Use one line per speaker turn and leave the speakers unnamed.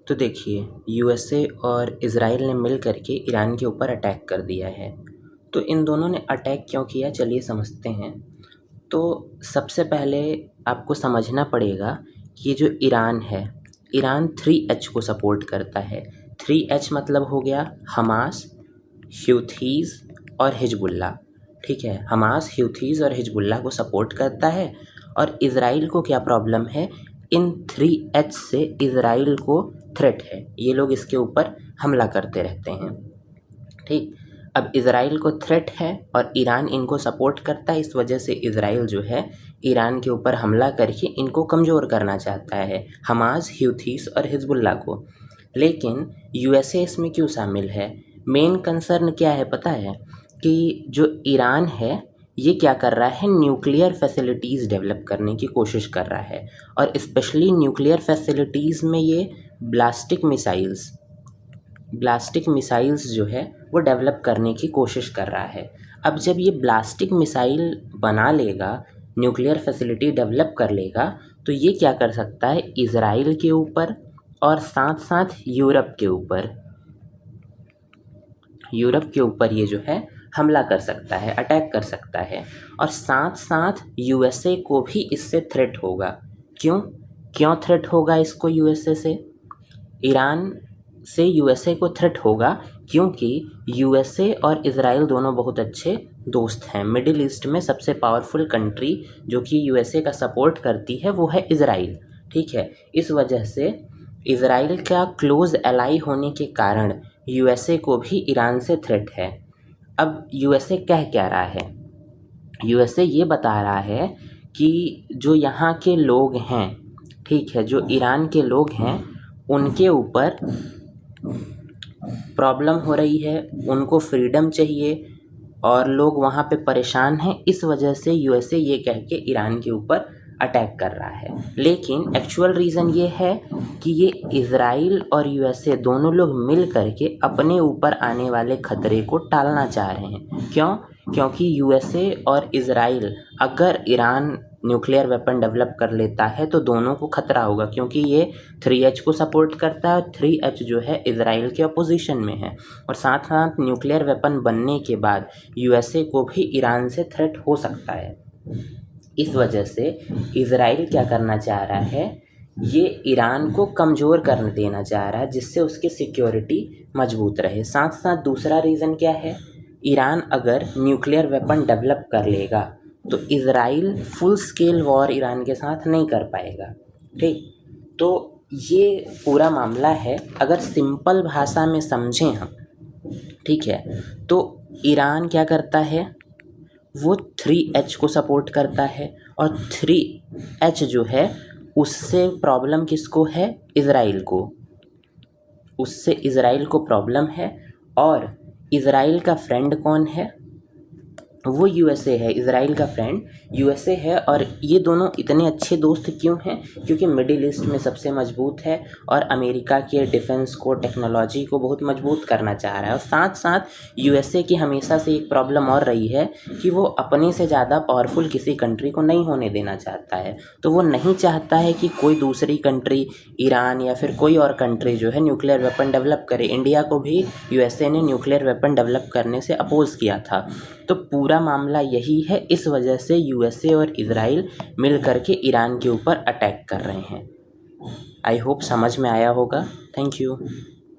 तो देखिए, यूएसए और इज़राइल ने मिल कर के ईरान के ऊपर अटैक कर दिया है। तो इन दोनों ने अटैक क्यों किया, चलिए समझते हैं। तो सबसे पहले आपको समझना पड़ेगा कि ये जो ईरान है, ईरान 3H को सपोर्ट करता है। 3H मतलब हो गया हमास, ह्यूथीज़ और हिजबुल्लाह। ठीक है, हमास, ह्यूथीज़ और हिजबुल्लाह को सपोर्ट करता है। और इज़राइल को क्या प्रॉब्लम है, इन 3H से इज़राइल को थ्रेट है, ये लोग इसके ऊपर हमला करते रहते हैं। ठीक, अब इज़राइल को थ्रेट है और ईरान इनको सपोर्ट करता है, इस वजह से इज़राइल जो है ईरान के ऊपर हमला करके इनको कमज़ोर करना चाहता है, हमास, ह्यूथीज़ और हिजबुल्लाह को। लेकिन यूएसए इसमें क्यों शामिल है? मेन कंसर्न क्या है पता है, कि जो ईरान है ये क्या कर रहा है, न्यूक्लियर फैसिलिटीज़ डेवलप करने की कोशिश कर रहा है। और स्पेशली न्यूक्लियर फैसिलिटीज़ में ये ब्लास्टिक मिसाइल्स जो है वो डेवलप करने की कोशिश कर रहा है। अब जब ये ब्लास्टिक मिसाइल बना लेगा, न्यूक्लियर फैसिलिटी डेवलप कर लेगा, तो ये क्या कर सकता है, इज़राइल के ऊपर और साथ साथ यूरोप के ऊपर ये जो है हमला कर सकता है, अटैक कर सकता है। और साथ साथ यूएसए को भी इससे थ्रेट होगा। क्यों थ्रेट होगा इसको यूएसए से? ईरान से यूएसए को थ्रेट होगा क्योंकि यूएसए और इज़राइल दोनों बहुत अच्छे दोस्त हैं। मिडिल ईस्ट में सबसे पावरफुल कंट्री जो कि यूएसए का सपोर्ट करती है वो है इज़राइल। ठीक है, इस वजह से इज़राइल का क्लोज एलाई होने के कारण यूएसए को भी ईरान से थ्रेट है। अब यूएसए कह क्या रहा है? यूएसए ये बता रहा है कि जो यहाँ के लोग हैं, ठीक है, जो ईरान के लोग हैं उनके ऊपर प्रॉब्लम हो रही है, उनको फ्रीडम चाहिए और लोग वहाँ पे परेशान हैं, इस वजह से यूएसए ये कह के ईरान के ऊपर अटैक कर रहा है। लेकिन एक्चुअल रीज़न ये है कि ये इज़राइल और यूएसए दोनों लोग मिल करके अपने ऊपर आने वाले खतरे को टालना चाह रहे हैं। क्योंकि यूएसए और इज़राइल अगर ईरान न्यूक्लियर वेपन डेवलप कर लेता है तो दोनों को खतरा होगा, क्योंकि ये 3H को सपोर्ट करता है और 3H जो है इज़राइल के अपोजिशन में है। और साथ साथ न्यूक्लियर वेपन बनने के बाद यूएसए को भी ईरान से थ्रेट हो सकता है। इस वजह से इज़राइल क्या करना चाह रहा है, ये ईरान को कमज़ोर कर देना चाह रहा है, जिससे उसकी सिक्योरिटी मजबूत रहे। साथ साथ दूसरा रीज़न क्या है, ईरान अगर न्यूक्लियर वेपन डेवलप कर लेगा तो Israel full scale war Iran के साथ नहीं कर पाएगा। ठीक, तो ये पूरा मामला है। अगर सिंपल भाषा में समझें हम, ठीक है, तो ईरान क्या करता है, वो 3H को सपोर्ट करता है और 3H जो है उससे प्रॉब्लम किसको है, इज़राइल को। उससे इज़राइल को प्रॉब्लम है। और इज़राइल का फ्रेंड कौन है, वो यूएसए है। इज़राइल का फ्रेंड यूएसए है। और ये दोनों इतने अच्छे दोस्त क्यों हैं, क्योंकि मिडिल ईस्ट में सबसे मजबूत है और अमेरिका के डिफेंस को, टेक्नोलॉजी को बहुत मजबूत करना चाह रहा है। और साथ साथ यूएसए की हमेशा से एक प्रॉब्लम और रही है कि वो अपने से ज़्यादा पावरफुल किसी कंट्री को नहीं होने देना चाहता है। तो वो नहीं चाहता है कि कोई दूसरी कंट्री, ईरान या फिर कोई और कंट्री जो है न्यूक्लियर वेपन डेवलप करे। इंडिया को भी यूएसए ने न्यूक्लियर वेपन डेवलप करने से अपोज़ किया था। तो पूरा मामला यही है, इस वजह से यूएसए और इज़राइल मिल करके ईरान के ऊपर अटैक कर रहे हैं। आई होप समझ में आया होगा। Thank you.